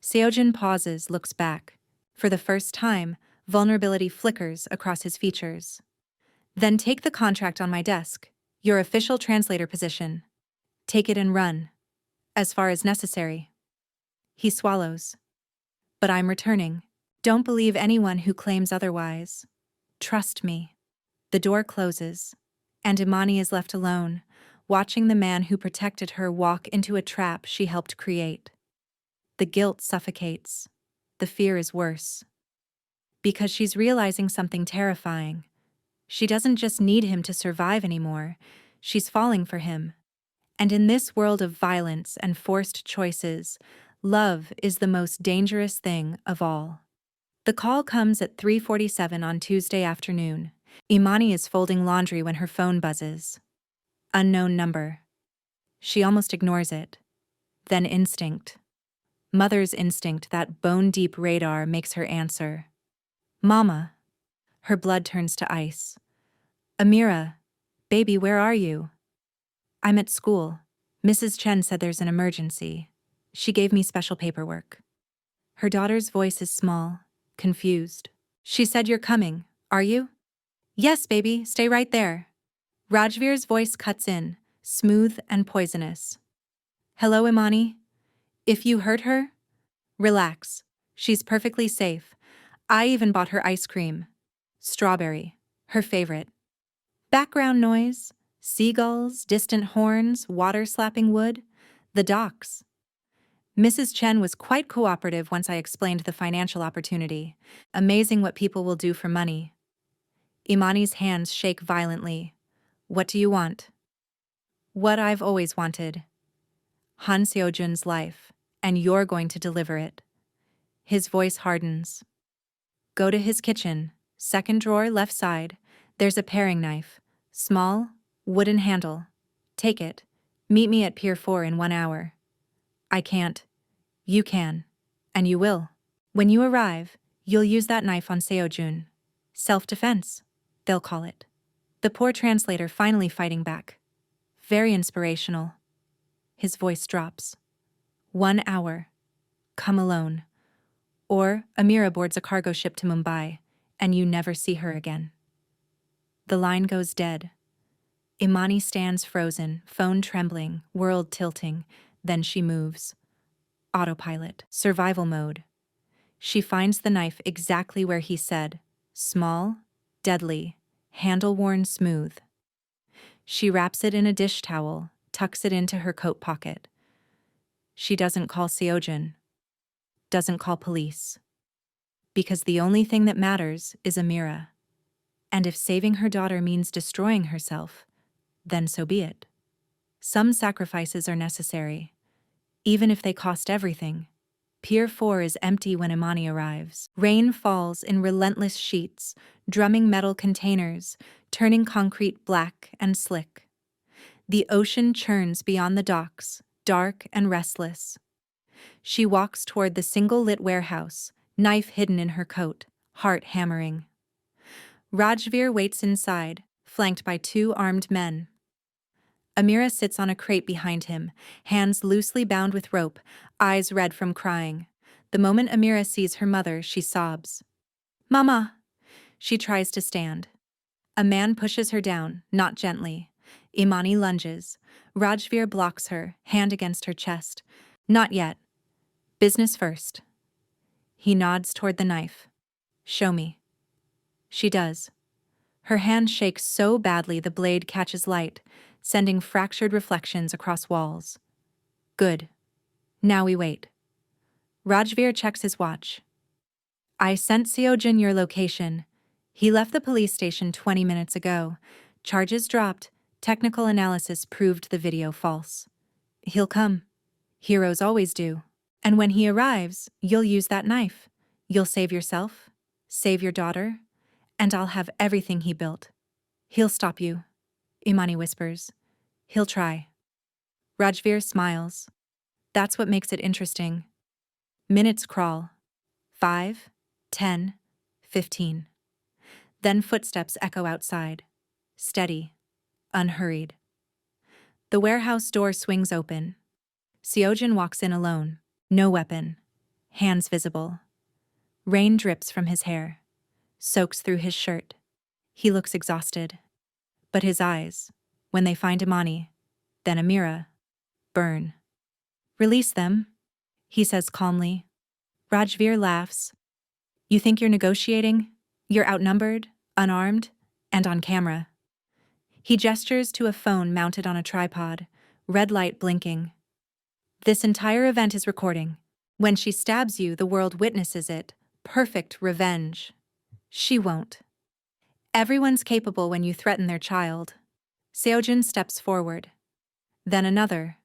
Seojun pauses, looks back. For the first time, vulnerability flickers across his features. Then take the contract on my desk, your official translator position. Take it and run. As far as necessary. He swallows. But I'm returning. Don't believe anyone who claims otherwise. Trust me. The door closes, and Imani is left alone, watching the man who protected her walk into a trap she helped create. The guilt suffocates. The fear is worse. Because she's realizing something terrifying. She doesn't just need him to survive anymore, she's falling for him. And in this world of violence and forced choices, love is the most dangerous thing of all. The call comes at 3:47 on Tuesday afternoon. Imani is folding laundry when her phone buzzes. Unknown number. She almost ignores it. Then instinct. Mother's instinct, that bone-deep radar, makes her answer. Mama. Her blood turns to ice. Amira, baby, where are you? I'm at school. Mrs. Chen said there's an emergency. She gave me special paperwork. Her daughter's voice is small, confused. She said you're coming, are you? Yes, baby, stay right there. Rajveer's voice cuts in, smooth and poisonous. Hello, Imani. If you hurt her, relax. She's perfectly safe. I even bought her ice cream. Strawberry. Her favorite. Background noise. Seagulls, distant horns, water slapping wood. The docks. Mrs. Chen was quite cooperative once I explained the financial opportunity. Amazing what people will do for money. Imani's hands shake violently. What do you want? What I've always wanted. Han Seojun's life, and you're going to deliver it. His voice hardens. Go to his kitchen, second drawer left side. There's a paring knife. Small, wooden handle. Take it. Meet me at Pier 4 in 1 hour. I can't. You can. And you will. When you arrive, you'll use that knife on Seojun. Self-defense, they'll call it. The poor translator finally fighting back. Very inspirational. His voice drops. 1 hour. Come alone. Or Amira boards a cargo ship to Mumbai, and you never see her again. The line goes dead. Imani stands frozen, phone trembling, world tilting, then she moves. Autopilot, survival mode. She finds the knife exactly where he said, small, deadly, handle worn smooth. She wraps it in a dish towel, tucks it into her coat pocket. She doesn't call Seojun, doesn't call police. Because the only thing that matters is Amira. And if saving her daughter means destroying herself, then so be it. Some sacrifices are necessary, even if they cost everything. Pier 4 is empty when Imani arrives. Rain falls in relentless sheets, drumming metal containers, turning concrete black and slick. The ocean churns beyond the docks, dark and restless. She walks toward the single-lit warehouse, knife hidden in her coat, heart hammering. Rajveer waits inside, flanked by 2 armed men. Amira sits on a crate behind him, hands loosely bound with rope, eyes red from crying. The moment Amira sees her mother, she sobs. Mama! She tries to stand. A man pushes her down, not gently. Imani lunges. Rajveer blocks her, hand against her chest. Not yet. Business first. He nods toward the knife. Show me. She does. Her hand shakes so badly the blade catches light, sending fractured reflections across walls. Good. Now we wait. Rajveer checks his watch. I sent Seojun your location. He left the police station 20 minutes ago. Charges dropped. Technical analysis proved the video false. He'll come. Heroes always do. And when he arrives, you'll use that knife. You'll save yourself, save your daughter, and I'll have everything he built. He'll stop you, Imani whispers. He'll try. Rajveer smiles. That's what makes it interesting. Minutes crawl. 5, 10, 15. Then footsteps echo outside. Steady, unhurried. The warehouse door swings open. Seojun walks in alone. No weapon. Hands visible. Rain drips from his hair. Soaks through his shirt. He looks exhausted. But his eyes, when they find Imani, then Amira, burn. Release them, he says calmly. Rajveer laughs. You think you're negotiating? You're outnumbered, unarmed, and on camera. He gestures to a phone mounted on a tripod, red light blinking. This entire event is recording. When she stabs you, the world witnesses it. Perfect revenge. She won't. Everyone's capable when you threaten their child. Seojun steps forward. Then another,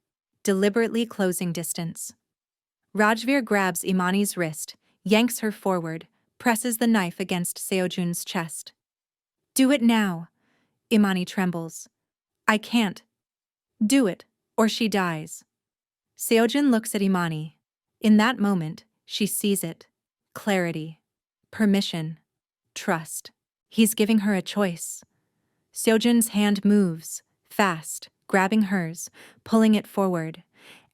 deliberately closing distance. Rajveer grabs Imani's wrist, yanks her forward, presses the knife against Seojun's chest. Do it now. Imani trembles. I can't. Do it, or she dies. Seojun looks at Imani. In that moment, she sees it. Clarity. Permission. Trust. He's giving her a choice. Seojun's hand moves, fast, grabbing hers, pulling it forward,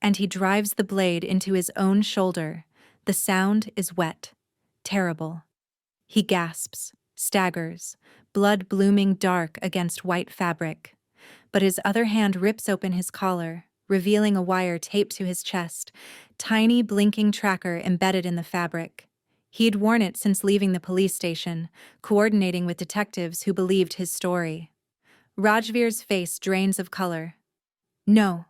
and he drives the blade into his own shoulder. The sound is wet, terrible. He gasps, staggers, blood blooming dark against white fabric. But his other hand rips open his collar, revealing a wire taped to his chest, tiny blinking tracker embedded in the fabric. He'd worn it since leaving the police station, coordinating with detectives who believed his story. Rajveer's face drains of color. No.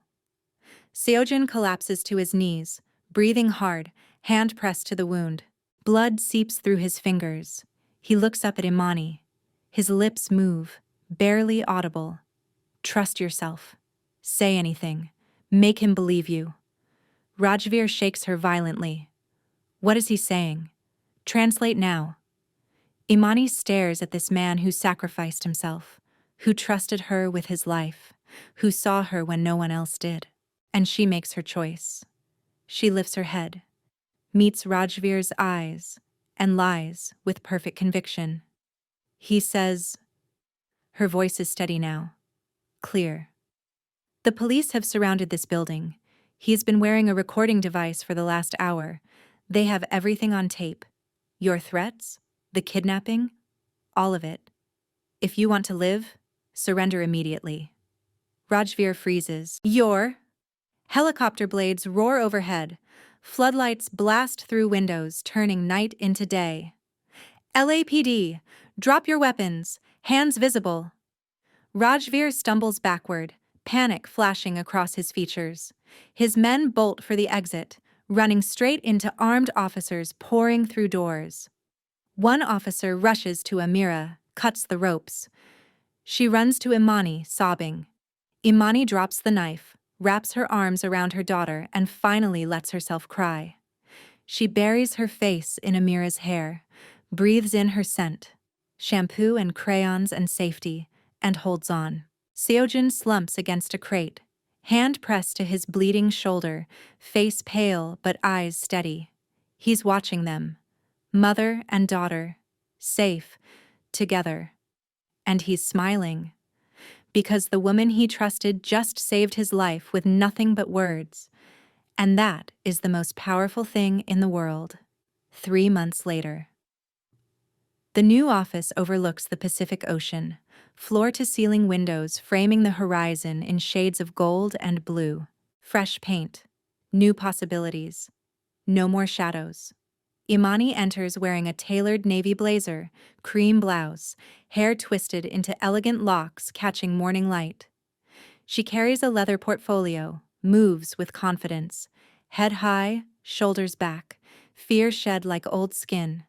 Seojin collapses to his knees, breathing hard, hand pressed to the wound. Blood seeps through his fingers. He looks up at Imani. His lips move, barely audible. Trust yourself. Say anything. Make him believe you. Rajveer shakes her violently. What is he saying? Translate now. Imani stares at this man who sacrificed himself, who trusted her with his life, who saw her when no one else did. And she makes her choice. She lifts her head, meets Rajveer's eyes, and lies with perfect conviction. He says, her voice is steady now, clear. The police have surrounded this building. He has been wearing a recording device for the last hour. They have everything on tape. Your threats, the kidnapping, all of it. If you want to live, surrender immediately. Rajveer freezes. Helicopter blades roar overhead. Floodlights blast through windows, turning night into day. LAPD, drop your weapons, hands visible. Rajveer stumbles backward, panic flashing across his features. His men bolt for the exit, running straight into armed officers pouring through doors. One officer rushes to Amira, cuts the ropes. She runs to Imani, sobbing. Imani drops the knife, wraps her arms around her daughter, and finally lets herself cry. She buries her face in Amira's hair, breathes in her scent, shampoo and crayons and safety, and holds on. Seojin slumps against a crate, hand pressed to his bleeding shoulder, face pale but eyes steady. He's watching them, mother and daughter, safe, together. And he's smiling. Because the woman he trusted just saved his life with nothing but words. And that is the most powerful thing in the world. 3 months later. The new office overlooks the Pacific Ocean, floor-to-ceiling windows framing the horizon in shades of gold and blue. Fresh paint. New possibilities. No more shadows. Imani enters wearing a tailored navy blazer, cream blouse, hair twisted into elegant locks catching morning light. She carries a leather portfolio, moves with confidence, head high, shoulders back, fear shed like old skin.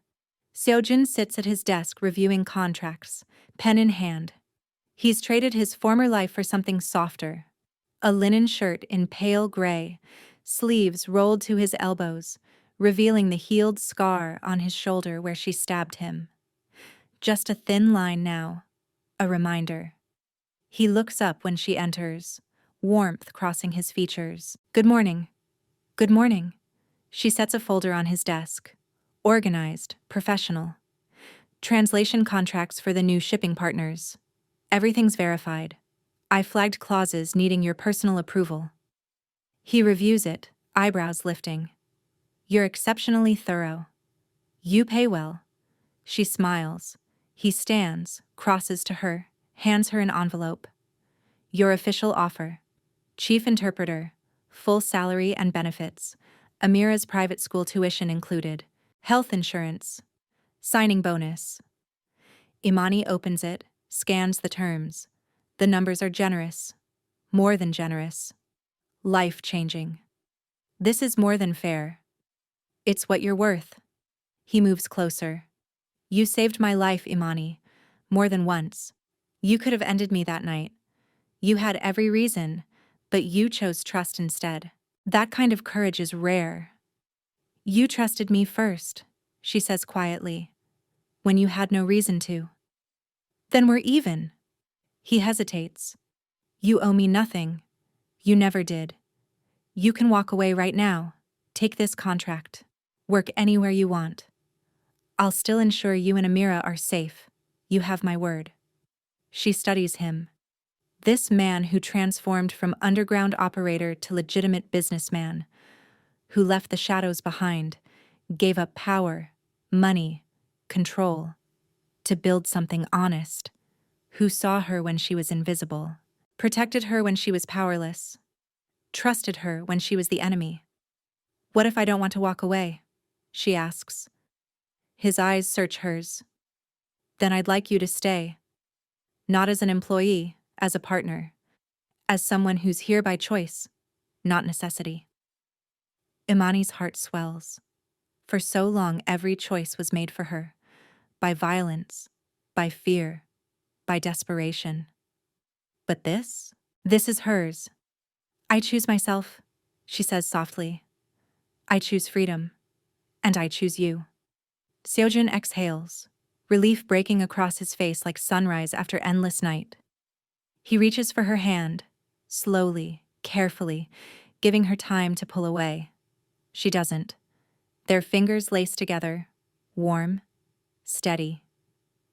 Seojin sits at his desk reviewing contracts, pen in hand. He's traded his former life for something softer. A linen shirt in pale gray, sleeves rolled to his elbows, revealing the healed scar on his shoulder where she stabbed him. Just a thin line now, a reminder. He looks up when she enters, warmth crossing his features. Good morning. Good morning. She sets a folder on his desk. Organized, professional. Translation contracts for the new shipping partners. Everything's verified. I flagged clauses needing your personal approval. He reviews it, eyebrows lifting. You're exceptionally thorough. You pay well. She smiles. He stands, crosses to her, hands her an envelope. Your official offer. Chief interpreter, full salary and benefits, Amira's private school tuition included, health insurance, signing bonus. Imani opens it, scans the terms. The numbers are generous. More than generous. Life-changing. This is more than fair. It's what you're worth. He moves closer. You saved my life, Imani, more than once. You could have ended me that night. You had every reason, but you chose trust instead. That kind of courage is rare. You trusted me first, she says quietly, when you had no reason to. Then we're even. He hesitates. You owe me nothing. You never did. You can walk away right now. Take this contract. Work anywhere you want. I'll still ensure you and Amira are safe. You have my word. She studies him. This man who transformed from underground operator to legitimate businessman, who left the shadows behind, gave up power, money, control, to build something honest, who saw her when she was invisible, protected her when she was powerless, trusted her when she was the enemy. What if I don't want to walk away? She asks. His eyes search hers. Then I'd like you to stay. Not as an employee, as a partner. As someone who's here by choice, not necessity. Imani's heart swells. For so long, every choice was made for her. By violence, by fear, by desperation. But this is hers. I choose myself, she says softly. I choose freedom. And I choose you. Seojun exhales, relief breaking across his face like sunrise after endless night. He reaches for her hand, slowly, carefully, giving her time to pull away. She doesn't. Their fingers lace together, warm, steady,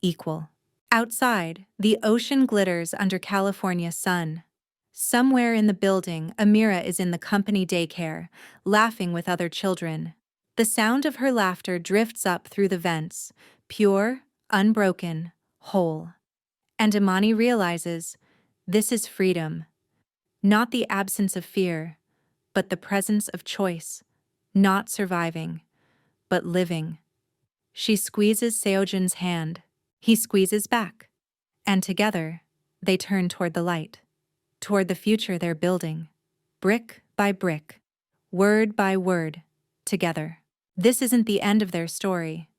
equal. Outside, the ocean glitters under California's sun. Somewhere in the building, Amira is in the company daycare, laughing with other children. The sound of her laughter drifts up through the vents, pure, unbroken, whole. And Imani realizes, this is freedom. Not the absence of fear, but the presence of choice. Not surviving, but living. She squeezes Seojun's hand. He squeezes back. And together, they turn toward the light. Toward the future they're building. Brick by brick. Word by word. Together. This isn't the end of their story.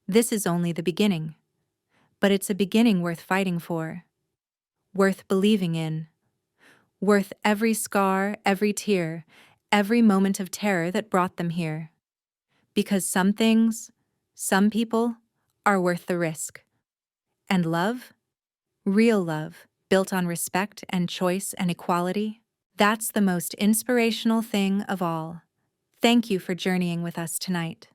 This is only the beginning. But it's a beginning worth fighting for. Worth believing in. Worth every scar, every tear, every moment of terror that brought them here. Because some things, some people, are worth the risk. And love? Real love, built on respect and choice and equality, that's the most inspirational thing of all. Thank you for journeying with us tonight.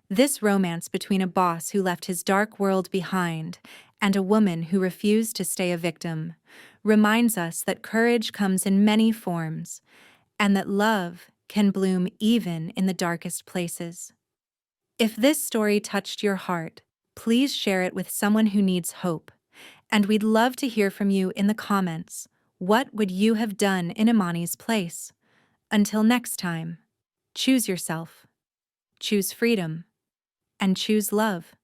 This romance between a boss who left his dark world behind and a woman who refused to stay a victim reminds us that courage comes in many forms and that love can bloom even in the darkest places. If this story touched your heart, please share it with someone who needs hope. And we'd love to hear from you in the comments. What would you have done in Imani's place? Until next time, choose yourself, choose freedom, and choose love.